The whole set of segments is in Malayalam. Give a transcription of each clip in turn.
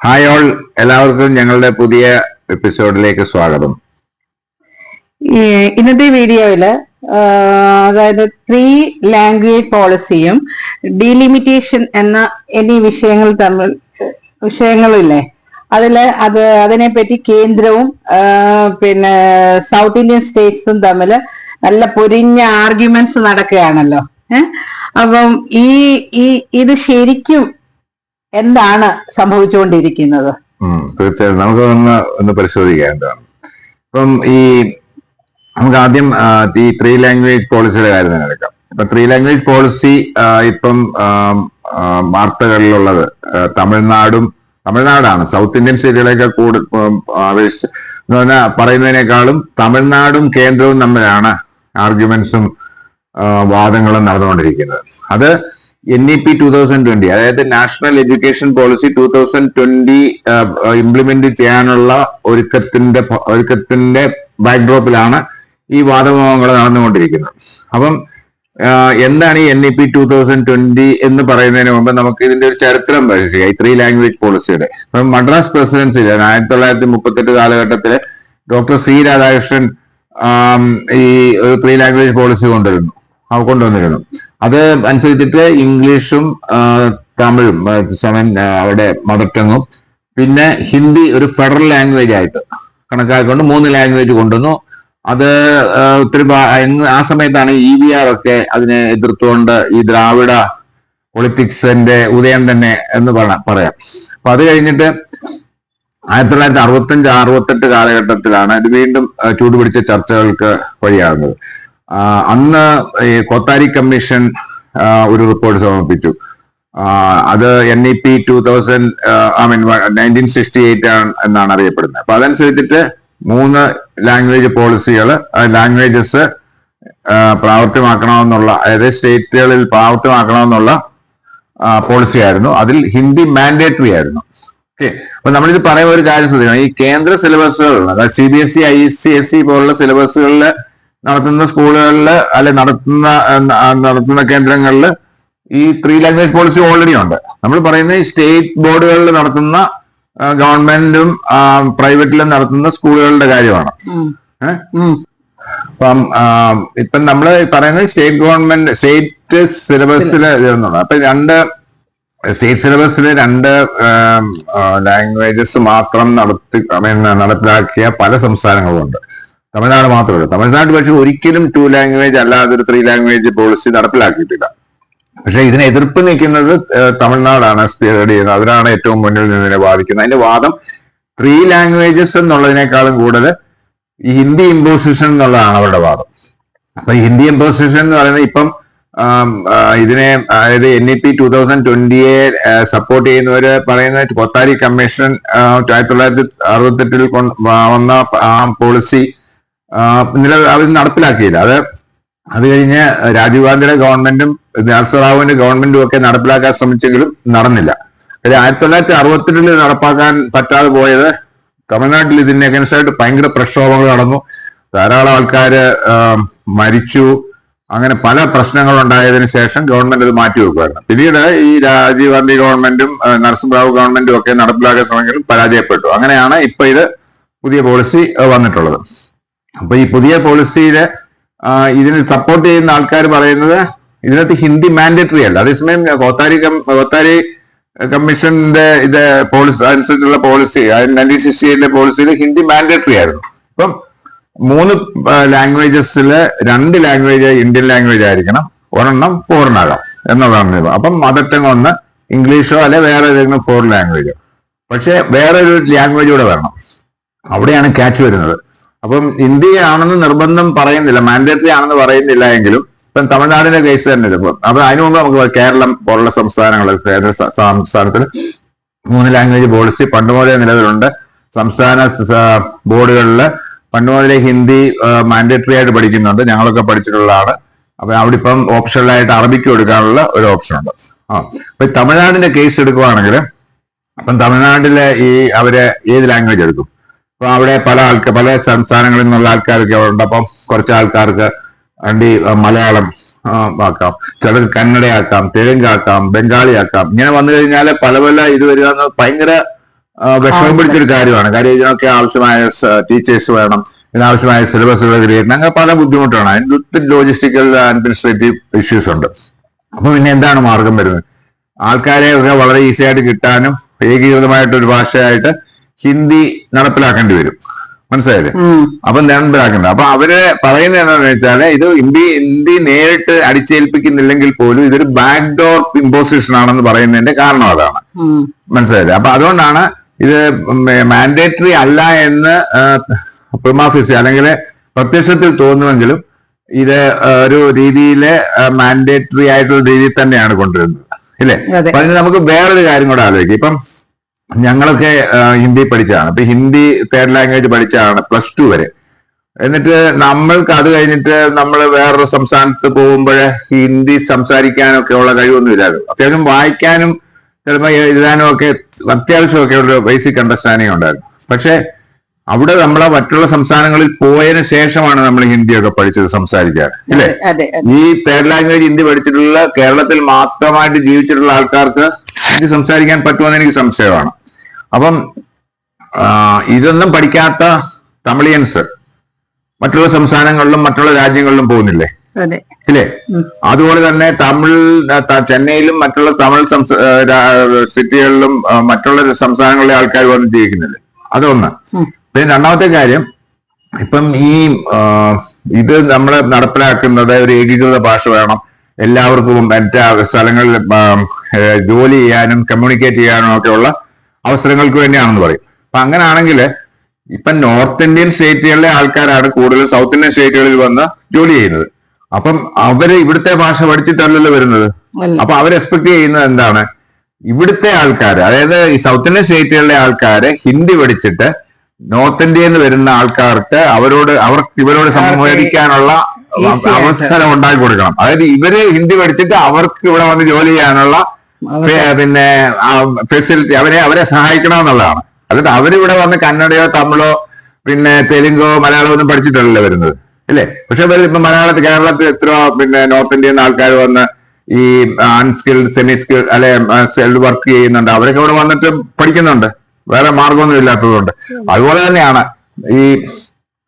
ഹായ് ഓൾ, എല്ലാവർക്കും ഞങ്ങളുടെ പുതിയ എപ്പിസോഡിലേക്ക് സ്വാഗതം. ഇന്നത്തെ വീഡിയോയില് അതായത് 3 ലാംഗ്വേജ് പോളിസിയും ഡീലിമിറ്റേഷൻ എന്നീ വിഷയങ്ങളില്ലേ അതിനെപ്പറ്റി കേന്ദ്രവും പിന്നെ സൗത്ത് ഇന്ത്യൻ സ്റ്റേറ്റ്സും തമ്മിൽ നല്ല പൊരിഞ്ഞ ആർഗ്യുമെന്റ്സ് നടക്കുകയാണല്ലോ. അപ്പം ഇത് ശരിക്കും എന്താണ് സംഭവിച്ചുകൊണ്ടിരിക്കുന്നത്? തീർച്ചയായും നമുക്ക് ഒന്ന് പരിശോധിക്കാം എന്താണ്. ഇപ്പം നമുക്ക് ആദ്യം ഈ 3 ലാംഗ്വേജ് പോളിസിയുടെ കാര്യം തന്നെ എടുക്കാം. ഇപ്പൊ 3 ലാംഗ്വേജ് പോളിസി ഇപ്പം വാർത്തകളിലുള്ളത് തമിഴ്നാടാണ്. സൗത്ത് ഇന്ത്യൻ സ്റ്റേറ്റുകളൊക്കെ അപേക്ഷിച്ച് എന്ന് പറഞ്ഞാൽ പറയുന്നതിനേക്കാളും തമിഴ്നാടും കേന്ദ്രവും തമ്മിലാണ് ആർഗ്യുമെന്റ്സും വാദങ്ങളും നടന്നുകൊണ്ടിരിക്കുന്നത്. അത് NEP 2020, അതായത് നാഷണൽ എഡ്യൂക്കേഷൻ പോളിസി 2020 ഇംപ്ലിമെന്റ് ചെയ്യാനുള്ള ഒരുക്കത്തിന്റെ ബാക്ക്ഡ്രോപ്പിലാണ് ഈ വാദമുഖങ്ങൾ നടന്നുകൊണ്ടിരിക്കുന്നത്. അപ്പം എന്താണ് ഈ NEP 2020 എന്ന് പറയുന്നതിന് മുമ്പ് നമുക്ക് ഇതിന്റെ ഒരു ചരിത്രം പരിശോധിക്കാം. ഈ 3 ലാംഗ്വേജ് പോളിസിയുടെ ഇപ്പം മദ്രാസ് പ്രസിഡൻസിയിൽ 1938 കാലഘട്ടത്തില് ഡോക്ടർ C രാധാകൃഷ്ണൻ ഈ ഒരു 3 ലാംഗ്വേജ് പോളിസി കൊണ്ടുവന്നിരുന്നു. അത് അനുസരിച്ചിട്ട് ഇംഗ്ലീഷും തമിഴും അവിടെ മദർ ടങ്ങും പിന്നെ ഹിന്ദി ഒരു ഫെഡറൽ ലാംഗ്വേജ് ആയിട്ട് കണക്കാക്കിക്കൊണ്ട് 3 ലാംഗ്വേജ് കൊണ്ടുവന്നു. അത് ഒത്തിരി ആ സമയത്താണ് EVR ഒക്കെ അതിനെ എതിർത്തുകൊണ്ട് ഈ ദ്രാവിഡ പൊളിറ്റിക്സിന്റെ ഉദയം തന്നെ എന്ന് പറയാം. അപ്പൊ അത് കഴിഞ്ഞിട്ട് 1965-68 കാലഘട്ടത്തിലാണ് ഇത് വീണ്ടും ചൂടുപിടിച്ച ചർച്ചകൾക്ക് വഴിയാകുന്നത്. അന്ന് ഈ കൊത്താരി കമ്മീഷൻ ഒരു റിപ്പോർട്ട് സമർപ്പിച്ചു. അത് NEP 1968 എന്നാണ് അറിയപ്പെടുന്നത്. അപ്പൊ അതനുസരിച്ചിട്ട് 3 ലാംഗ്വേജ് ലാംഗ്വേജസ് പ്രാവർത്തികമാക്കണമെന്നുള്ള, അതായത് സ്റ്റേറ്റുകളിൽ പ്രാവർത്തികമാക്കണമെന്നുള്ള പോളിസി ആയിരുന്നു. അതിൽ ഹിന്ദി മാൻഡേറ്ററി ആയിരുന്നു. ഓക്കെ, അപ്പൊ നമ്മളിത് പറയുന്ന ഒരു കാര്യം ശ്രദ്ധിക്കണം. ഈ കേന്ദ്ര സിലബസുകൾ, അതായത് CBSE ICSE പോലുള്ള സിലബസുകളിൽ നടത്തുന്ന സ്കൂളുകളിൽ അല്ലെ നടത്തുന്ന കേന്ദ്രങ്ങളിൽ ഈ 3 ലാംഗ്വേജ് പോളിസി ഓൾറെഡി ഉണ്ട്. നമ്മൾ പറയുന്ന ഈ സ്റ്റേറ്റ് ബോർഡുകളിൽ നടത്തുന്ന ഗവൺമെന്റും പ്രൈവറ്റിലും നടത്തുന്ന സ്കൂളുകളുടെ കാര്യമാണ്. അപ്പം നമ്മൾ പറയുന്നത് സ്റ്റേറ്റ് സിലബസിൽ ഇതൊന്നുണ്ട്. അപ്പൊ സ്റ്റേറ്റ് സിലബസിൽ 2 ലാംഗ്വേജസ് മാത്രം നടപ്പിലാക്കിയ പല സംസ്ഥാനങ്ങളുമുണ്ട്. തമിഴ്നാട് മാത്രമല്ല. തമിഴ്നാട് പക്ഷെ ഒരിക്കലും 2 ലാംഗ്വേജ് അല്ലാതെ ഒരു 3 ലാംഗ്വേജ് പോളിസി നടപ്പിലാക്കിയിട്ടില്ല. പക്ഷെ ഇതിനെ എതിർപ്പ് നിൽക്കുന്നത് തമിഴ്നാടാണ് സ്പീഡ് ചെയ്യുന്നത്. അവരാണ് ഏറ്റവും മുന്നിൽ നിന്നതിനെ ബാധിക്കുന്നത്. അതിന്റെ വാദം 3 ലാംഗ്വേജസ് എന്നുള്ളതിനേക്കാളും കൂടുതൽ ഈ ഹിന്ദി ഇമ്പോസിഷൻ എന്നുള്ളതാണ് അവരുടെ വാദം. അപ്പൊ ഈ ഹിന്ദി ഇമ്പോസിഷൻ എന്ന് പറയുന്നത് ഇപ്പം ഇതിനെ, അതായത് NEP 2020 സപ്പോർട്ട് ചെയ്യുന്നവര് പറയുന്ന കൊത്താരി കമ്മീഷൻ 1968 വന്ന പോളിസി അവർ നടപ്പിലാക്കിയില്ല. അത് കഴിഞ്ഞ് രാജീവ് ഗാന്ധിയുടെ ഗവൺമെന്റും നരസിംഹറാവുവിന്റെ ഗവൺമെന്റും ഒക്കെ നടപ്പിലാക്കാൻ ശ്രമിച്ചെങ്കിലും നടന്നില്ല. 1968 നടപ്പാക്കാൻ പറ്റാതെ പോയത് തമിഴ്നാട്ടിൽ ഇതിന്റെ അഗൻസ്റ്റായിട്ട് ഭയങ്കര പ്രക്ഷോഭങ്ങൾ നടന്നു. ധാരാളം ആൾക്കാര് മരിച്ചു. അങ്ങനെ പല പ്രശ്നങ്ങൾ ഉണ്ടായതിനു ശേഷം ഗവൺമെന്റ് അത് മാറ്റിവെക്കുമായിരുന്നു. പിന്നീട് ഈ രാജീവ് ഗാന്ധി ഗവൺമെന്റും നരസിംഹറാവു ഗവൺമെന്റും ഒക്കെ നടപ്പിലാക്കാൻ ശ്രമിച്ചെങ്കിലും പരാജയപ്പെട്ടു. അങ്ങനെയാണ് ഇപ്പൊ ഇത് പുതിയ പോളിസി വന്നിട്ടുള്ളത്. അപ്പൊ ഈ പുതിയ പോളിസിയില് ഇതിന് സപ്പോർട്ട് ചെയ്യുന്ന ആൾക്കാർ പറയുന്നത് ഇതിനകത്ത് ഹിന്ദി മാൻഡേറ്ററി അല്ല. അതേസമയം കൊത്താരി കമ്മീഷന്റെ പോളിസി അനുസരിച്ചുള്ള പോളിസി 1968 പോളിസിയിൽ ഹിന്ദി മാൻഡേറ്ററി ആയിരുന്നു. ഇപ്പം 3 ലാംഗ്വേജസില് 2 ലാംഗ്വേജ് ഇന്ത്യൻ ലാംഗ്വേജ് ആയിരിക്കണം, 1 ഫോറിൻ ആകാം എന്നുള്ളതാണ്. അപ്പം മദർ ടങ് 1 ഇംഗ്ലീഷോ അല്ലെ വേറെ ഏതെങ്കിലും ഫോറിൻ ലാംഗ്വേജോ. പക്ഷെ വേറെ ഒരു ലാംഗ്വേജ് കൂടെ വരണം. അവിടെയാണ് ക്യാച്ച് വരുന്നത്. അപ്പം ഹിന്ദി ആണെന്ന് നിർബന്ധം പറയുന്നില്ല, മാൻഡേറ്ററി ആണെന്ന് പറയുന്നില്ല എങ്കിലും ഇപ്പം തമിഴ്നാടിന്റെ കേസ് തന്നെ ഇത്. അപ്പൊ അതിനു മുമ്പ് നമുക്ക് കേരളം പോലുള്ള കേന്ദ്ര സംസ്ഥാനത്തിൽ 3 ലാംഗ്വേജ് പോളിസി പണ്ട് മുതലേ നിലവിലുണ്ട്. സംസ്ഥാന ബോർഡുകളിൽ പണ്ട് മുതലേ ഹിന്ദി മാൻഡേറ്ററി ആയിട്ട് പഠിക്കുന്നുണ്ട്. ഞങ്ങളൊക്കെ പഠിച്ചിട്ടുള്ളതാണ്. അപ്പൊ അവിടെ ഇപ്പം ഓപ്ഷണലായിട്ട് അറബിക്ക് കൊടുക്കാനുള്ള ഒരു ഓപ്ഷൻ ഉണ്ട്. അപ്പൊ തമിഴ്നാടിന്റെ കേസ് എടുക്കുവാണെങ്കിൽ അപ്പം തമിഴ്നാട്ടിലെ അവര് ഏത് ലാംഗ്വേജ് എടുക്കും? അപ്പൊ അവിടെ പല സംസ്ഥാനങ്ങളിൽ നിന്നുള്ള ആൾക്കാരൊക്കെ ഉണ്ട്. അപ്പം കുറച്ച് ആൾക്കാർക്ക് മലയാളം ആക്കാം, ചിലർക്ക് കന്നഡ ആക്കാം, തെലുങ്കാക്കാം, ബംഗാളി ആക്കാം. ഇങ്ങനെ വന്നു കഴിഞ്ഞാൽ പല ഇത് വരിക ഭയങ്കര വിഷമം പിടിച്ചൊരു കാര്യമാണ്. കാര്യം ഇതിനൊക്കെ ആവശ്യമായ ടീച്ചേഴ്സ് വേണം, ഇതിനാവശ്യമായ സിലബസുകൾ ക്രിയേറ്റ്, അങ്ങനെ പല ബുദ്ധിമുട്ടാണ്. അതിന് ഒത്തിരി ലോജിസ്റ്റിക്കൽ അഡ്മിനിസ്ട്രേറ്റീവ് ഇഷ്യൂസ് ഉണ്ട്. അപ്പൊ പിന്നെ എന്താണ് മാർഗം വരുന്നത്? ആൾക്കാരെ ഒക്കെ വളരെ ഈസി ആയിട്ട് കിട്ടാനും ഏകീകൃതമായിട്ടൊരു ഭാഷയായിട്ട് ഹിന്ദി നടപ്പിലാക്കേണ്ടി വരും. മനസ്സിലായില്ലേ? അപ്പൊ നടപ്പിലാക്കേണ്ടത്. അപ്പൊ അവര് പറയുന്നത് എന്താണെന്ന് വെച്ചാല് ഇത് ഹിന്ദി നേരിട്ട് അടിച്ചേൽപ്പിക്കുന്നില്ലെങ്കിൽ പോലും ഇതൊരു ബാക്ക് ഡോർ ഇമ്പോസിഷൻ ആണെന്ന് പറയുന്നതിന്റെ കാരണം അതാണ്. മനസ്സിലായില്ലേ? അപ്പൊ അതുകൊണ്ടാണ് ഇത് മാൻഡേറ്ററി അല്ല എന്ന് പ്രിമാഫിസി അല്ലെങ്കിൽ പ്രത്യക്ഷത്തിൽ തോന്നുമെങ്കിലും ഇത് ഒരു രീതിയില് മാൻഡേറ്ററി ആയിട്ടുള്ള രീതിയിൽ തന്നെയാണ് കൊണ്ടുവരുന്നത്, ഇല്ലേ? അപ്പൊ അതിന് നമുക്ക് വേറൊരു കാര്യം കൂടെ ആലോചിക്കും. ഇപ്പം ഞങ്ങളൊക്കെ ഹിന്ദി പഠിച്ചതാണ്. ഇപ്പൊ ഹിന്ദി തേർഡ് ലാംഗ്വേജ് പഠിച്ചതാണ് +2 വരെ. എന്നിട്ട് നമ്മൾക്ക് അത് കഴിഞ്ഞിട്ട് നമ്മൾ വേറൊരു സംസ്ഥാനത്ത് പോകുമ്പോൾ ഹിന്ദി സംസാരിക്കാനൊക്കെ ഉള്ള കഴിവൊന്നുമില്ലായിരുന്നു. അത്യാവശ്യം വായിക്കാനും ചിലപ്പോൾ എഴുതാനും ഒക്കെ അത്യാവശ്യമൊക്കെ ഒരു ബേസിക് അണ്ടർസ്റ്റാൻഡിങ് ഉണ്ടായിരുന്നു. പക്ഷെ അവിടെ നമ്മളെ മറ്റുള്ള സംസ്ഥാനങ്ങളിൽ പോയതിനു ശേഷമാണ് നമ്മൾ ഹിന്ദിയൊക്കെ പഠിച്ചത് സംസാരിക്കാൻ, ഇല്ലേ? ഈ തേർഡ് ലാംഗ്വേജ് ഹിന്ദി പഠിച്ചിട്ടുള്ള കേരളത്തിൽ മാത്രമായിട്ട് ജീവിച്ചിട്ടുള്ള ആൾക്കാർക്ക് ഹിന്ദി സംസാരിക്കാൻ പറ്റുമെന്ന് എനിക്ക് സംശയമാണ്. അപ്പം ഇതൊന്നും പഠിക്കാത്ത തമിഴിയൻസ് മറ്റുള്ള സംസ്ഥാനങ്ങളിലും മറ്റുള്ള രാജ്യങ്ങളിലും പോകുന്നില്ലേ, ഇല്ലേ? അതുപോലെ തന്നെ ചെന്നൈയിലും മറ്റുള്ള തമിഴ് സിറ്റികളിലും മറ്റുള്ള സംസ്ഥാനങ്ങളിലെ ആൾക്കാർ വന്ന് ജീവിക്കുന്നില്ലേ? അതൊന്ന്. പിന്നെ രണ്ടാമത്തെ കാര്യം, ഇപ്പം ഇത് നമ്മൾ നടപ്പിലാക്കുന്നത് ഒരു ഏകീകൃത ഭാഷ വേണം, എല്ലാവർക്കും മറ്റേ സ്ഥലങ്ങളിൽ ജോലി ചെയ്യാനും കമ്മ്യൂണിക്കേറ്റ് ചെയ്യാനും ഒക്കെ ഉള്ള അവസരങ്ങൾക്ക് വേണ്ടിയാണെന്ന് പറയും. അപ്പൊ അങ്ങനെയാണെങ്കിൽ ഇപ്പം നോർത്ത് ഇന്ത്യൻ സ്റ്റേറ്റുകളിലെ ആൾക്കാരാണ് കൂടുതൽ സൗത്ത് ഇന്ത്യൻ സ്റ്റേറ്റുകളിൽ വന്ന് ജോലി ചെയ്യുന്നത്. അപ്പം അവര് ഇവിടുത്തെ ഭാഷ പഠിച്ചിട്ടല്ലല്ലോ വരുന്നത്. അപ്പൊ അവർ എക്സ്പെക്ട് ചെയ്യുന്നത് എന്താണ്? ഇവിടുത്തെ ആൾക്കാര്, അതായത് ഈ സൗത്ത് ഇന്ത്യൻ സ്റ്റേറ്റുകളിലെ ആൾക്കാര് ഹിന്ദി പഠിച്ചിട്ട് നോർത്ത് ഇന്ത്യയിൽ നിന്ന് വരുന്ന ആൾക്കാർക്ക് ഇവരോട് സംവദിക്കാനുള്ള അവസരം ഉണ്ടാക്കി കൊടുക്കണം. അതായത് ഇവര് ഹിന്ദി പഠിച്ചിട്ട് അവർക്ക് ഇവിടെ വന്ന് ജോലി ചെയ്യാനുള്ള പിന്നെ ഫെസിലിറ്റി അവരെ സഹായിക്കണം എന്നുള്ളതാണ്. അതായത് അവരിവിടെ വന്ന് കന്നഡയോ തമിഴോ പിന്നെ തെലുങ്കോ മലയാളമോ ഒന്നും പഠിച്ചിട്ടല്ലല്ലോ വരുന്നത്, ഇല്ലേ? പക്ഷെ ഇപ്പൊ കേരളത്തിൽ എത്രയോ പിന്നെ നോർത്ത് ഇന്ത്യയിൽ നിന്ന് ആൾക്കാർ വന്ന് ഈ അൺസ്കിൽഡ് സെമി സ്കിൽഡ് അല്ലെ സ്കിൽഡ് വർക്ക് ചെയ്യുന്നുണ്ട്. അവരൊക്കെ ഇവിടെ വന്നിട്ട് പഠിക്കുന്നുണ്ട്, വേറെ മാർഗമൊന്നും ഇല്ലാത്തതുകൊണ്ട്. അതുപോലെ തന്നെയാണ് ഈ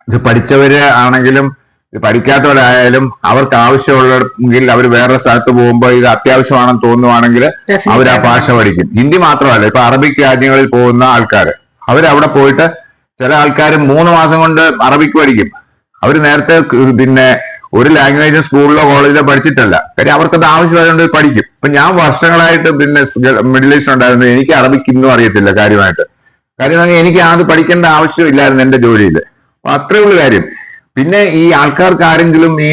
ഇത് പഠിച്ചവര് ആണെങ്കിലും പഠിക്കാത്തവരായാലും അവർക്ക് ആവശ്യമുള്ളെങ്കിൽ അവർ വേറെ സ്ഥലത്ത് പോകുമ്പോൾ ഇത് അത്യാവശ്യമാണെന്ന് തോന്നുവാണെങ്കിൽ അവർ ആ ഭാഷ പഠിക്കും. ഹിന്ദി മാത്രമല്ല, ഇപ്പൊ അറബിക് രാജ്യങ്ങളിൽ പോകുന്ന ആൾക്കാർ അവരവിടെ പോയിട്ട് ചില ആൾക്കാർ 3 മാസം കൊണ്ട് അറബിക്ക് പഠിക്കും. അവർ നേരത്തെ പിന്നെ ഒരു ലാംഗ്വേജ് സ്കൂളിലോ കോളേജിലോ പഠിച്ചിട്ടല്ല, കാര്യം അവർക്കത് ആവശ്യമായതുകൊണ്ട് പഠിക്കും. ഇപ്പൊ ഞാൻ വർഷങ്ങളായിട്ട് പിന്നെ മിഡിൽ ഈസ്റ്റ് ഉണ്ടായിരുന്നു, എനിക്ക് അറബിക്ക് ഇന്നും അറിയത്തില്ല കാര്യമായിട്ട്. കാര്യം എനിക്ക് അത് പഠിക്കേണ്ട ആവശ്യമില്ലായിരുന്നു എന്റെ ജോലിയിൽ. അപ്പൊ അത്രേ ഉള്ളു കാര്യം. പിന്നെ ഈ ആൾക്കാർക്ക് ആരെങ്കിലും ഈ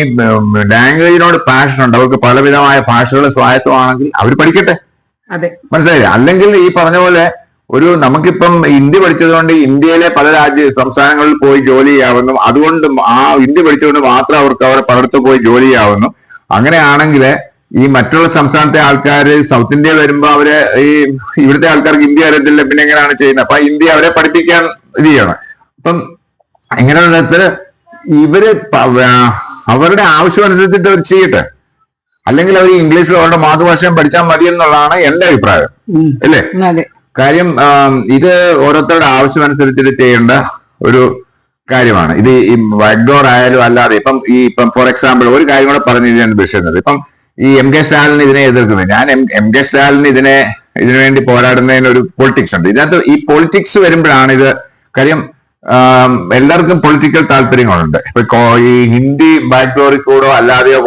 ലാംഗ്വേജിനോട് പാഷൻ ഉണ്ട്, അവർക്ക് പലവിധമായ ഭാഷകൾ സ്വായത്തമാണെങ്കിൽ അവർ പഠിക്കട്ടെ, മനസ്സിലായില്ലേ? അല്ലെങ്കിൽ ഈ പറഞ്ഞ പോലെ നമുക്കിപ്പം ഹിന്ദി പഠിച്ചതുകൊണ്ട് ഇന്ത്യയിലെ പല സംസ്ഥാനങ്ങളിൽ പോയി ജോലി ചെയ്യാവുന്നു, അതുകൊണ്ട് ആ ഹിന്ദി പഠിച്ചുകൊണ്ട് മാത്രം അവർക്ക് അവിടെ പലയിടത്ത് പോയി ജോലി ചെയ്യാവുന്നു. അങ്ങനെയാണെങ്കിൽ ഈ മറ്റുള്ള സംസ്ഥാനത്തെ ആൾക്കാർ സൗത്ത് ഇന്ത്യ വരുമ്പോ അവര് ഇവിടുത്തെ ആൾക്കാർക്ക് ഹിന്ദി അറിയത്തില്ല, പിന്നെ എങ്ങനെയാണ് ചെയ്യുന്നത്? അപ്പൊ ഹിന്ദി അവരെ പഠിപ്പിക്കാൻ ഇത് ചെയ്യണം. അപ്പം ഇങ്ങനെയുള്ള തരത്തില് ഇവര് അവരുടെ ആവശ്യം അനുസരിച്ചിട്ട് അവർ ചെയ്യട്ടെ. അല്ലെങ്കിൽ അവർ ഇംഗ്ലീഷിലോ അവരുടെ മാതൃഭാഷയും പഠിച്ചാൽ മതി എന്നുള്ളതാണ് എന്റെ അഭിപ്രായം, അല്ലേ? കാര്യം ഇത് ഓരോരുത്തരുടെ ആവശ്യം അനുസരിച്ചിട്ട് ചെയ്യേണ്ട ഒരു കാര്യമാണ്. ഇത് ഈ ബാക്ക്ഡോർ ആയാലും അല്ലാതെ ഇപ്പം ഫോർ എക്സാമ്പിൾ ഒരു കാര്യം കൂടെ പറഞ്ഞു ഞാൻ ഉദ്ദേശിക്കുന്നത്, ഇപ്പം ഈ MK സ്റ്റാലിൻ ഇതിനെ എതിർക്കുന്നത്, ഞാൻ MK സ്റ്റാലിൻ ഇതിനു വേണ്ടി പോരാടുന്നതിന് ഒരു പൊളിറ്റിക്സ് ഉണ്ട്. ഇതിനകത്ത് ഈ പൊളിറ്റിക്സ് വരുമ്പോഴാണ് ഇത് കാര്യം. എല്ലാവർക്കും പൊളിറ്റിക്കൽ താല്പര്യങ്ങളുണ്ട്. ഇപ്പൊ ഈ ഹിന്ദി ബാക്ക്ഡോറിൽ കൂടോ അല്ലാതെയോ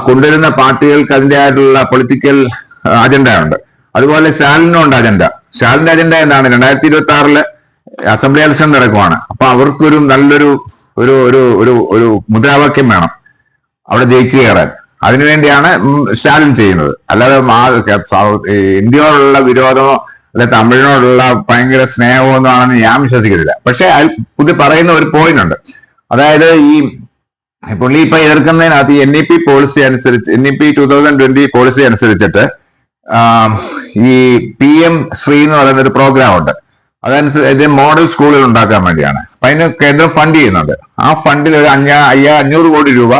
കൊണ്ടുവരുന്ന പാർട്ടികൾക്ക് അതിൻ്റെതായിട്ടുള്ള പൊളിറ്റിക്കൽ അജണ്ട ഉണ്ട്. അതുപോലെ സ്റ്റാലിനും ഉണ്ട് അജണ്ട. സ്റ്റാലിന്റെ അജണ്ട എന്താണ്? 2026 അസംബ്ലി ഇലക്ഷൻ നടക്കുവാണ്. അപ്പൊ അവർക്കൊരു നല്ലൊരു ഒരു മുദ്രാവാക്യം വേണം അവിടെ ജയിച്ചു കയറാൻ. അതിനുവേണ്ടിയാണ് സ്റ്റാലിൻ ചെയ്യുന്നത്. അല്ലാതെ ഇന്ത്യയോടുള്ള വിരോധമോ അല്ലെ തമിഴിനോടുള്ള ഭയങ്കര സ്നേഹമോ ഒന്നും ആണെന്ന് ഞാൻ വിശ്വസിക്കുന്നില്ല. പക്ഷെ പുതിയ പറയുന്ന ഒരു പോയിന്റ് ഉണ്ട്. അതായത് പുള്ളി ഇപ്പൊ എതിർക്കുന്നതിനകത്ത് ഈ NEP പോളിസി അനുസരിച്ച്, NEP 2020 പോളിസി അനുസരിച്ചിട്ട് ഈ PM ശ്രീ എന്ന് പറയുന്ന ഒരു പ്രോഗ്രാം ഉണ്ട്. അതനുസരിച്ച് മോഡൽ സ്കൂളുകൾ ഉണ്ടാക്കാൻ വേണ്ടിയാണ്. അപ്പൊ അതിന് കേന്ദ്രം ഫണ്ട് ചെയ്യുന്നുണ്ട്. ആ ഫണ്ടിൽ ഒരു 500 കോടി രൂപ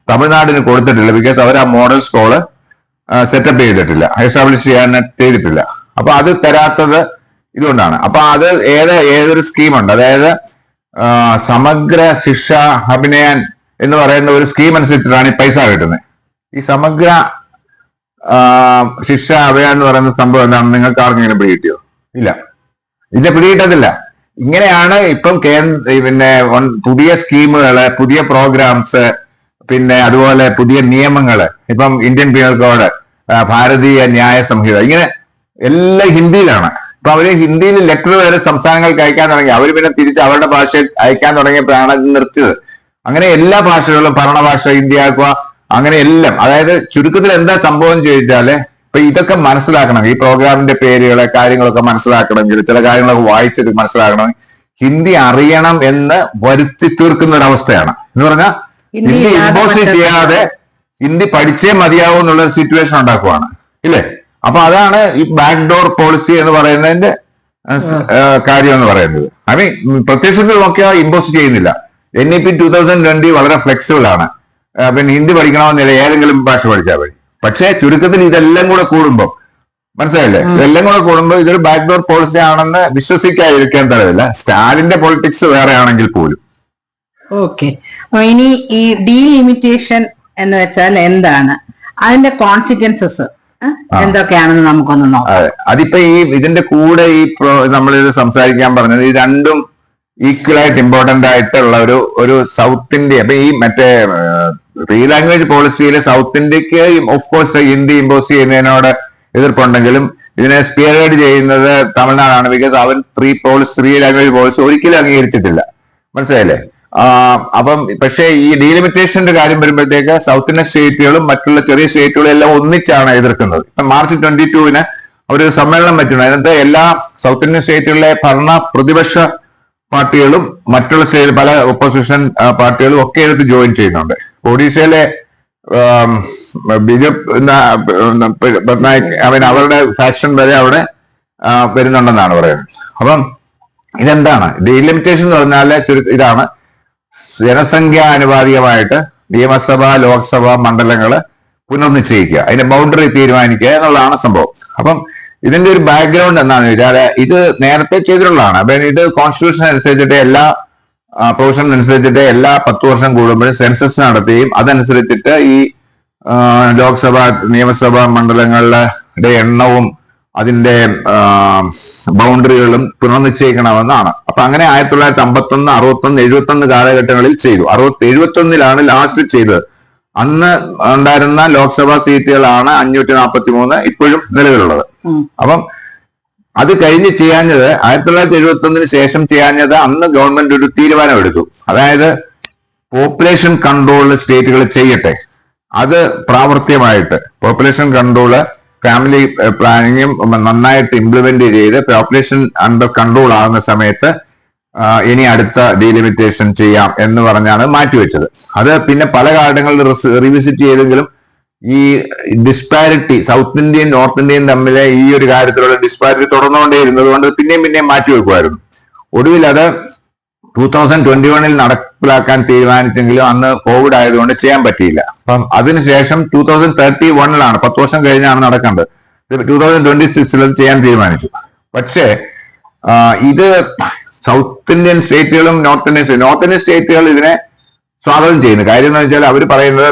തമിഴ്നാടിന് കൊടുത്തിട്ടില്ല. ബിക്കോസ് അവർ ആ മോഡൽ സ്കൂള് സെറ്റപ്പ് ചെയ്തിട്ടില്ല, എസ്റ്റാബ്ലിഷ് ചെയ്യാൻ ചെയ്തിട്ടില്ല. അപ്പൊ അത് തരാത്തത് ഇതുകൊണ്ടാണ്. അപ്പൊ അത് ഏതൊരു സ്കീമുണ്ട്, അതായത് സമഗ്ര ശിക്ഷ അഭിനയൻ എന്ന് പറയുന്ന ഒരു സ്കീം അനുസരിച്ചിട്ടാണ് ഈ പൈസ കിട്ടുന്നത്. ഈ സമഗ്ര ശിക്ഷ അഭിനയൻ എന്ന് പറയുന്ന സംഭവം എന്താണ്? നിങ്ങൾക്ക് ആർക്കെങ്കിലും പിടികിട്ടിയോ? ഇല്ല, ഇതിന്റെ പിടികിട്ടത്തില്ല. ഇങ്ങനെയാണ് ഇപ്പം പിന്നെ പുതിയ സ്കീമുകള്, പുതിയ പ്രോഗ്രാംസ്, പിന്നെ അതുപോലെ പുതിയ നിയമങ്ങള്, ഇപ്പം ഇന്ത്യൻ പീനൽ കോഡ്, ഭാരതീയ ന്യായ സംഹിത, ഇങ്ങനെ എല്ലാം ഹിന്ദിയിലാണ്. ഇപ്പൊ അവര് ഹിന്ദിയിൽ ലെറ്റർ വരെ സംസ്ഥാനങ്ങൾക്ക് അയക്കാൻ തുടങ്ങി. അവര് പിന്നെ തിരിച്ച് അവരുടെ ഭാഷയിൽ അയക്കാൻ തുടങ്ങിയപ്പോഴാണ് ഇത് നിർത്തിയത്. അങ്ങനെ എല്ലാ ഭാഷകളും, ഭരണഭാഷ ഹിന്ദിയാക്കുക, അങ്ങനെ എല്ലാം. അതായത് ചുരുക്കത്തിൽ എന്താ സംഭവം ചോദിച്ചാല്, ഇപ്പൊ ഇതൊക്കെ മനസ്സിലാക്കണം, ഈ പ്രോഗ്രാമിന്റെ പേരുകളെ കാര്യങ്ങളൊക്കെ മനസ്സിലാക്കണമെങ്കിൽ, ചില കാര്യങ്ങളൊക്കെ വായിച്ചത് മനസ്സിലാക്കണമെങ്കിൽ ഹിന്ദി അറിയണം എന്ന് വരുത്തി തീർക്കുന്ന ഒരു അവസ്ഥയാണ്. എന്ന് പറഞ്ഞാൽ ഹിന്ദി ഇമ്പോസ് ചെയ്യാതെ ഹിന്ദി പഠിച്ചേ മതിയാവും എന്നുള്ള സിറ്റുവേഷൻ ഉണ്ടാക്കുവാണ്, ഇല്ലേ? അപ്പൊ അതാണ് ഈ ബാക്ക് ഡോർ പോളിസി എന്ന് പറയുന്നതിന്റെ കാര്യം എന്ന് പറയുന്നത്. ഐ മീൻ പ്രത്യക്ഷത്തിൽ നോക്കിയാൽ ഇമ്പോസ് ചെയ്യുന്നില്ല. NEP 2020 വളരെ ഫ്ലെക്സിബിൾ ആണ്. പിന്നെ ഹിന്ദി പഠിക്കണമെന്നില്ല, ഏതെങ്കിലും ഭാഷ പഠിച്ചാൽ മതി. പക്ഷേ ചുരുക്കത്തിൽ ഇതെല്ലാം കൂടെ കൂടുമ്പോൾ, മനസ്സിലായില്ലേ, ഇതെല്ലാം കൂടെ കൂടുമ്പോൾ ഇതൊരു ബാക്ക് ഡോർ പോളിസി ആണെന്ന് വിശ്വസിക്കാതിരിക്കാൻ തരവില്ല, സ്റ്റാലിന്റെ പൊളിറ്റിക്സ് വേറെ ആണെങ്കിൽ പോലും. ഓക്കെ, ഇനി ഈ ഡീലിമിറ്റേഷൻ എന്ന് വെച്ചാൽ എന്താണ്, അതിന്റെ കോൺസിക്വൻസസ് എന്തൊക്കെയാണെന്ന് നമുക്കൊന്ന് നോക്കാം. അതെ, അതിപ്പോ ഇതിന്റെ കൂടെ നമ്മളിത് സംസാരിക്കാൻ പറഞ്ഞത് ഈ രണ്ടും ഈക്വൽ ആയിട്ട് ഇമ്പോർട്ടന്റ് ആയിട്ടുള്ള ഒരു സൗത്ത് ഇന്ത്യ. അപ്പൊ ഈ മറ്റേ റീ ലാംഗ്വേജ് പോളിസിയിൽ സൗത്ത് ഇന്ത്യക്ക് ഓഫ് കോഴ്സ് ഹിന്ദി ഇമ്പോസ് ചെയ്യുന്നതിനോട് എതിർപ്പുണ്ടെങ്കിലും ഇതിനെ സ്പിയർഹെഡ് ചെയ്യുന്നത് തമിഴ്നാടാണ്. ബിക്കോസ് അവൻ ത്രീ ലാംഗ്വേജ് പോളിസി ഒരിക്കലും അംഗീകരിച്ചിട്ടില്ല, മനസ്സിലായില്ലേ? അപ്പം പക്ഷേ ഈ ഡീലിമിറ്റേഷന്റെ കാര്യം വരുമ്പോഴത്തേക്ക് സൗത്ത് ഇന്ത്യൻ സ്റ്റേറ്റുകളും മറ്റുള്ള ചെറിയ സ്റ്റേറ്റുകളും എല്ലാം ഒന്നിച്ചാണ് എതിർക്കുന്നത്. ഇപ്പൊ മാർച്ച് 22-ന് ഒരു സമ്മേളനം പറ്റുന്നു. അതിനകത്ത് എല്ലാ സൗത്ത് ഇന്ത്യൻ സ്റ്റേറ്റുകളിലെ ഭരണ പ്രതിപക്ഷ പാർട്ടികളും മറ്റുള്ള സ്റ്റേറ്റ് പല ഒപ്പോസിഷൻ പാർട്ടികളും ഒക്കെ എടുത്ത് ജോയിൻ ചെയ്യുന്നുണ്ട്. ഒഡീഷയിലെ പട്നായിക് അവരുടെ ഫാക്ഷൻ വരെ അവിടെ വരുന്നുണ്ടെന്നാണ് പറയുന്നത്. അപ്പം ഇതെന്താണ് ഡീലിമിറ്റേഷൻ എന്ന് പറഞ്ഞാല് ഇതാണ്, ജനസംഖ്യാനുപാതികമായിട്ട് നിയമസഭ ലോക്സഭ മണ്ഡലങ്ങള് പുനർനിശ്ചയിക്കുക, അതിന്റെ ബൗണ്ടറി തീരുമാനിക്കുക എന്നുള്ളതാണ് സംഭവം. അപ്പം ഇതിന്റെ ഒരു ബാക്ക്ഗ്രൗണ്ട് എന്താണെന്ന് വെച്ചാൽ ഇത് നേരത്തെ ചെയ്തിട്ടുള്ളതാണ്. അപ്പൊ ഇത് കോൺസ്റ്റിറ്റ്യൂഷൻ അനുസരിച്ചിട്ട് എല്ലാ പ്രൊവിഷൻ അനുസരിച്ചിട്ട് എല്ലാ 10 വർഷം കൂടുമ്പോഴും സെൻസസ് നടത്തുകയും അതനുസരിച്ചിട്ട് ഈ ലോക്സഭ നിയമസഭ മണ്ഡലങ്ങളുടെ എണ്ണവും അതിന്റെ ബൗണ്ടറികളും പുനർനിശ്ചയിക്കണമെന്നാണ്. അപ്പൊ അങ്ങനെ 1951, 61, 71 കാലഘട്ടങ്ങളിൽ ചെയ്തു. 71-ലാണ് ലാസ്റ്റ് ചെയ്തത്. അന്ന് ഉണ്ടായിരുന്ന ലോക്സഭാ സീറ്റുകളാണ് 543 ഇപ്പോഴും നിലവിലുള്ളത്. അപ്പം അത് കഴിഞ്ഞ് ചെയ്യാഞ്ഞത് 1971 ശേഷം ചെയ്യാഞ്ഞത് അന്ന് ഗവൺമെന്റ് ഒരു തീരുമാനം എടുത്തു. അതായത് പോപ്പുലേഷൻ കൺട്രോൾ സ്റ്റേറ്റുകൾ ചെയ്യട്ടെ, അത് പ്രാവർത്തികമായിട്ട് പോപ്പുലേഷൻ കൺട്രോള് ഫാമിലി പ്ലാനിങ്ങും നന്നായിട്ട് ഇംപ്ലിമെന്റ് ചെയ്ത് പോപ്പുലേഷൻ അണ്ടർ കൺട്രോൾ ആകുന്ന സമയത്ത് ഇനി അടുത്ത ഡീലിമിറ്റേഷൻ ചെയ്യാം എന്ന് പറഞ്ഞാണ് മാറ്റിവെച്ചത്. അത് പിന്നെ പല കാലങ്ങളിൽ റിവിസിറ്റ് ചെയ്തെങ്കിലും ഈ ഡിസ്പാരിറ്റി സൗത്ത് ഇന്ത്യയും നോർത്ത് ഇന്ത്യയും തമ്മിലെ ഈ ഒരു കാര്യത്തിലുള്ള ഡിസ്പാരിറ്റി തുടർന്നുകൊണ്ടേയിരുന്നത് കൊണ്ട് പിന്നെയും മാറ്റിവെക്കുമായിരുന്നു. ഒടുവിൽ അത് 2021 നടപ്പിലാക്കാൻ തീരുമാനിച്ചെങ്കിലും അന്ന് കോവിഡ് ആയതുകൊണ്ട് ചെയ്യാൻ പറ്റിയില്ല. അപ്പം അതിനുശേഷം 2031 10 വർഷം കഴിഞ്ഞാണ് നടക്കേണ്ടത്. 2026 ചെയ്യാൻ തീരുമാനിച്ചു. പക്ഷേ ഇത് സൗത്ത് ഇന്ത്യൻ സ്റ്റേറ്റുകളും നോർത്ത് ഇന്ത്യൻ സ്റ്റേറ്റുകൾ ഇതിനെ സ്വാഗതം ചെയ്യുന്നു. കാര്യം എന്ന് വെച്ചാൽ അവർ പറയുന്നത്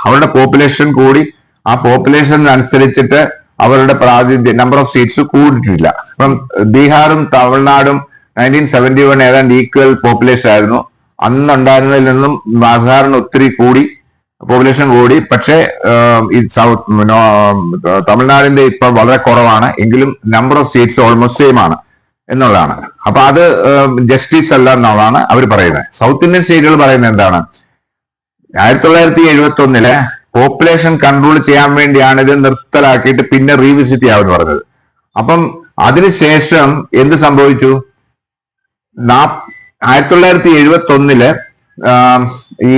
അവരുടെ പോപ്പുലേഷൻ കൂടി, ആ പോപ്പുലേഷൻ അനുസരിച്ചിട്ട് അവരുടെ പ്രാതിനിധ്യം നമ്പർ ഓഫ് സീറ്റ്സ് കൂടിയിട്ടില്ല. അപ്പം ബീഹാറും തമിഴ്നാടും 1971 ഏതാണ്ട് ഈക്വൽ പോപ്പുലേഷൻ ആയിരുന്നു. അന്നുണ്ടായിരുന്നതിൽ നിന്നും ബീഹാറിന് ഒത്തിരി കൂടി, പോപ്പുലേഷൻ കൂടി. പക്ഷേ ഈ തമിഴ്നാടിന്റെ ഇപ്പൊ വളരെ കുറവാണ്, എങ്കിലും number of seats almost same ആണ് എന്നുള്ളതാണ്. അപ്പൊ അത് ജസ്റ്റിസ് അല്ല എന്നുള്ളതാണ് അവർ പറയുന്നത്. സൗത്ത് ഇന്ത്യൻ സ്റ്റേറ്റുകൾ പറയുന്നത് എന്താണ്, 1971 പോപ്പുലേഷൻ കൺട്രോൾ ചെയ്യാൻ വേണ്ടിയാണ് ഇത് നിർത്തലാക്കിയിട്ട് പിന്നെ റീവിസിറ്റ് ചെയ്യാമെന്ന് പറഞ്ഞത്. അപ്പം അതിനുശേഷം എന്ത് സംഭവിച്ചു, 1971 ഈ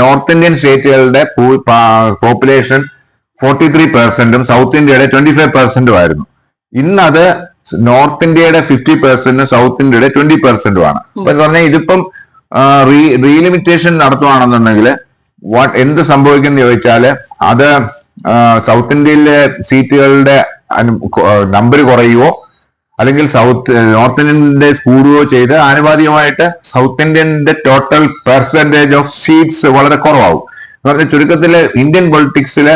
നോർത്ത് ഇന്ത്യൻ സ്റ്റേറ്റുകളുടെ പോപ്പുലേഷൻ 43%-ഉം സൗത്ത് ഇന്ത്യയുടെ 25%-ഉം ആയിരുന്നു. ഇന്നത് നോർത്ത് ഇന്ത്യയുടെ 50%-ഉം സൗത്ത് ഇന്ത്യയുടെ 20%-ഉമാണ്. അപ്പൊ എന്ന് പറഞ്ഞാൽ ഇതിപ്പം റീലിമിറ്റേഷൻ നടത്തുവാണെന്നുണ്ടെങ്കിൽ എന്ത് സംഭവിക്കുന്നു ചോദിച്ചാല് അത് സൗത്ത് ഇന്ത്യയിലെ സീറ്റുകളുടെ നമ്പർ കുറയുവോ അല്ലെങ്കിൽ നോർത്ത് ഇന്ത്യന്റെ കൂടുകയോ ചെയ്ത് ആനുപാതികമായിട്ട് സൗത്ത് ഇന്ത്യന്റെ ടോട്ടൽ പെർസെന്റേജ് ഓഫ് സീറ്റ്സ് വളരെ കുറവാകും. എന്ന് പറഞ്ഞാൽ ചുരുക്കത്തില് ഇന്ത്യൻ പൊളിറ്റിക്സില്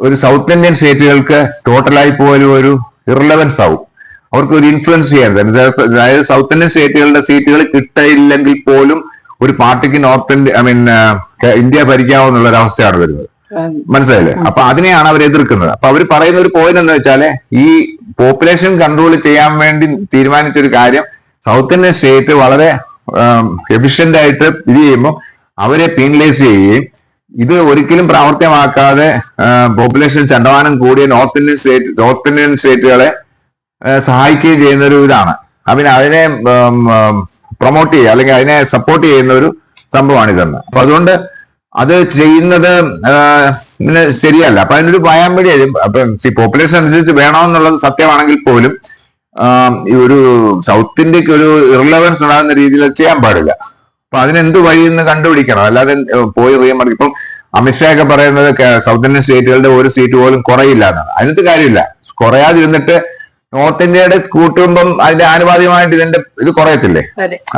ഒരു സൗത്ത് ഇന്ത്യൻ സ്റ്റേറ്റുകൾക്ക് ടോട്ടലായി പോലും ഒരു ഇറലവൻസ് ആവും, അവർക്ക് ഒരു ഇൻഫ്ലുവൻസ് ചെയ്യാൻ. അതായത് സൗത്ത് ഇന്ത്യൻ സ്റ്റേറ്റുകളുടെ സീറ്റുകൾ കിട്ടിയില്ലെങ്കിൽ പോലും ഒരു പാർട്ടിക്ക് നോർത്ത് ഇന്ത്യ ഇന്ത്യ ഭരിക്കാവുന്നുള്ള ഒരു അവസ്ഥയാണ് വരുന്നത്. മനസ്സിലായില്ലേ? അപ്പൊ അതിനെയാണ് അവർ എതിർക്കുന്നത്. അപ്പൊ അവർ പറയുന്ന ഒരു പോയിന്റ് എന്ന് വെച്ചാല് ഈ പോപ്പുലേഷൻ കൺട്രോൾ ചെയ്യാൻ വേണ്ടി തീരുമാനിച്ചൊരു കാര്യം സൗത്ത് ഇന്ത്യൻ സ്റ്റേറ്റ് വളരെ എഫിഷ്യന്റ് ആയിട്ട് ഇത് ചെയ്യുമ്പോൾ അവരെ പീനലൈസ് ചെയ്യുകയും ഇത് ഒരിക്കലും പ്രാവർത്തികമാക്കാതെ പോപ്പുലേഷൻ ചണ്ടമാനം കൂടിയ നോർത്ത് ഇന്ത്യൻ സ്റ്റേറ്റുകളെ സഹായിക്കുകയും ചെയ്യുന്ന ഒരു ഇതാണ്. അതിനെ പ്രൊമോട്ട് ചെയ്യുക അല്ലെങ്കിൽ അതിനെ സപ്പോർട്ട് ചെയ്യുന്ന ഒരു സംഭവമാണ് ഇതെന്ന്. അപ്പൊ അതുകൊണ്ട് അത് ചെയ്യുന്നത് ശരിയല്ല. അപ്പൊ അതിനൊരു ഭയാമ്പടി. അപ്പൊ പോപ്പുലേഷൻ അനുസരിച്ച് വേണമെന്നുള്ളത് സത്യമാണെങ്കിൽ പോലും ഈ ഒരു സൗത്ത് ഇന്ത്യക്ക് ഒരു ഇറലവൻസ് ഉണ്ടാകുന്ന രീതിയിൽ ചെയ്യാൻ പാടില്ല. അപ്പൊ അതിനെന്ത് വഴിയെന്ന് കണ്ടുപിടിക്കണം. അല്ലാതെ പോയി റീമാർക്ക് ഇപ്പം അമിത്ഷാ ഒക്കെ പറയുന്നത് സൗത്ത് ഇന്ത്യൻ സ്റ്റേറ്റുകളുടെ ഒരു സീറ്റ് പോലും കുറയില്ല എന്നാണ്. അതിനകത്ത് കാര്യമില്ല. കുറയാതിരുന്നിട്ട് നോർത്ത് ഇന്ത്യയുടെ കൂട്ടുമ്പം അതിന്റെ ആനുപാതികമായിട്ട് ഇതിന്റെ ഇത് കുറയത്തില്ലേ?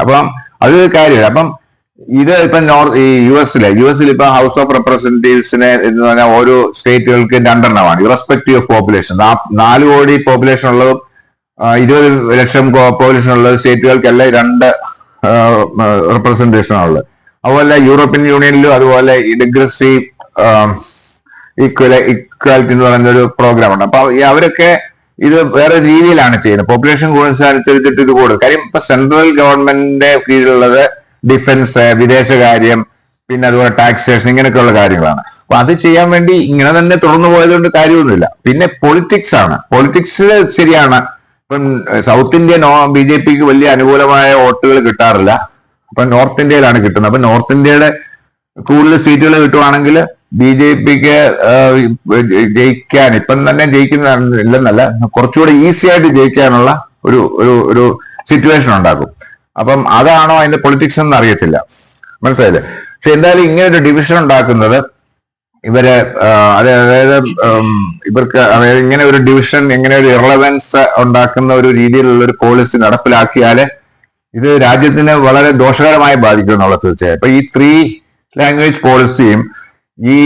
അപ്പം അത് കാര്യമില്ല. അപ്പം ഇത് ഇപ്പം ഈ യു എസിൽ ഇപ്പൊ ഹൗസ് ഓഫ് റെപ്രസെന്റേറ്റീവ്സിനെ എന്ന് പറഞ്ഞാൽ ഓരോ സ്റ്റേറ്റുകൾക്ക് 2 എണ്ണമാണ് ഇറസ്പെക്റ്റീവ് ഓഫ് പോപ്പുലേഷൻ. 4 കോടി പോപ്പുലേഷൻ ഉള്ളതും 20 ലക്ഷം പോപ്പുലേഷൻ ഉള്ള സ്റ്റേറ്റുകൾക്കെല്ലാം 2 റെപ്രസെന്റേഷൻ ഉള്ളത്. അതുപോലെ യൂറോപ്യൻ യൂണിയനിലും അതുപോലെ ഡിഗ്രസീവ് ഇക്വാലിറ്റി എന്ന് പറയുന്ന ഒരു പ്രോഗ്രാം ഉണ്ട്. അപ്പൊ അവരൊക്കെ ഇത് വേറെ രീതിയിലാണ് ചെയ്യുന്നത്. പോപ്പുലേഷൻ അനുസരിച്ചിട്ട് ഇത് കൂടും. കാര്യം ഇപ്പൊ സെൻട്രൽ ഗവൺമെന്റിന്റെ കീഴിലുള്ളത് ഡിഫൻസ്, വിദേശകാര്യം, പിന്നെ അതുപോലെ ടാക്സേഷൻ, ഇങ്ങനെയൊക്കെയുള്ള കാര്യങ്ങളാണ്. അപ്പൊ അത് ചെയ്യാൻ വേണ്ടി ഇങ്ങനെ തന്നെ തുടർന്നു പോയതുകൊണ്ട് കാര്യമൊന്നുമില്ല. പിന്നെ പൊളിറ്റിക്സ് ആണ്. പൊളിറ്റിക്സ് ശരിയാണ്. ഇപ്പം സൗത്ത് ഇന്ത്യ BJPക്ക് വലിയ അനുകൂലമായ വോട്ടുകൾ കിട്ടാറില്ല. അപ്പൊ നോർത്ത് ഇന്ത്യയിലാണ് കിട്ടുന്നത്. അപ്പൊ നോർത്ത് ഇന്ത്യയുടെ കൂടുതൽ സീറ്റുകൾ കിട്ടുവാണെങ്കിൽ BJPക്ക് ജയിക്കാൻ ഇപ്പം തന്നെ ഇല്ലെന്നല്ല, കുറച്ചുകൂടെ ഈസി ആയിട്ട് ജയിക്കാനുള്ള ഒരു സിറ്റുവേഷൻ ഉണ്ടാക്കും. അപ്പം അതാണോ അതിന്റെ പൊളിറ്റിക്സ് എന്ന് അറിയത്തില്ല. മനസ്സിലായില്ലേ? പക്ഷെ എന്തായാലും ഇങ്ങനെ ഒരു ഡിവിഷൻ ഉണ്ടാക്കുന്നത് ഇവര് അതായത് ഇവർക്ക് അതായത് ഇങ്ങനെ ഒരു ഡിവിഷൻ, ഇങ്ങനെ ഒരു ഇറലവൻസ് ഉണ്ടാക്കുന്ന ഒരു രീതിയിലുള്ള ഒരു പോളിസി നടപ്പിലാക്കിയാല് ഇത് രാജ്യത്തിന് വളരെ ദോഷകരമായി ബാധിക്കും എന്നുള്ളത് തീർച്ചയായും. ഇപ്പൊ ഈ 3 ലാംഗ്വേജ് പോളിസിയും ഈ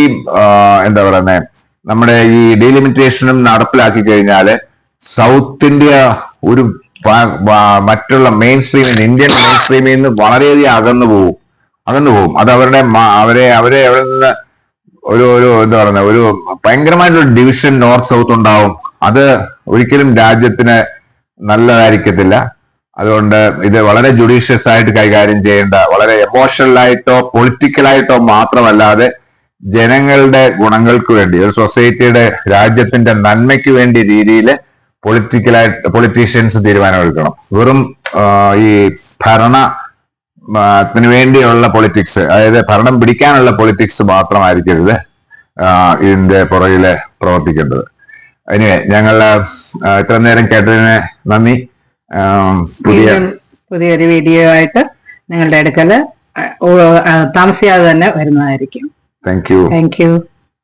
എന്താ പറയുന്നത് നമ്മുടെ ഈ ഡീലിമിറ്റേഷനും നടപ്പിലാക്കി കഴിഞ്ഞാല് സൗത്ത് ഇന്ത്യ ഒരു മറ്റുള്ള ഇന്ത്യൻ മെയിൻ സ്ട്രീമിൽ നിന്ന് വളരെയധികം അകന്നു പോകും. അത് അവരെ അവിടെ നിന്ന് ഒരു എന്താ പറയുക ഒരു ഭയങ്കരമായിട്ടൊരു ഡിവിഷൻ നോർത്ത് സൗത്ത് ഉണ്ടാവും. അത് ഒരിക്കലും രാജ്യത്തിന് നല്ലതായിരിക്കത്തില്ല. അതുകൊണ്ട് ഇത് വളരെ ജുഡീഷ്യസ് ആയിട്ട് കൈകാര്യം ചെയ്യേണ്ട, വളരെ എമോഷണലായിട്ടോ പൊളിറ്റിക്കലായിട്ടോ മാത്രമല്ലാതെ ജനങ്ങളുടെ ഗുണങ്ങൾക്ക് വേണ്ടി, ഒരു സൊസൈറ്റിയുടെ രാജ്യത്തിന്റെ നന്മയ്ക്ക് വേണ്ടി രീതിയിൽ പൊളിറ്റീഷ്യൻസ് തീരുമാനമെടുക്കണം. വെറും ഈ ഭരണത്തിന് വേണ്ടിയുള്ള പൊളിറ്റിക്സ്, അതായത് ഭരണം പിടിക്കാനുള്ള പൊളിറ്റിക്സ് മാത്രമായിരിക്കരുത് ഇതിന്റെ പുറകില് പ്രവർത്തിക്കേണ്ടത്. അതിന് ഞങ്ങൾ ഇത്ര നേരം കേട്ടതിന് നന്ദി. പുതിയൊരു വീഡിയോ ആയിട്ട് നിങ്ങളുടെ അടുക്കൽ താമസിയാതെ തന്നെ വരുന്നതായിരിക്കും. Thank you.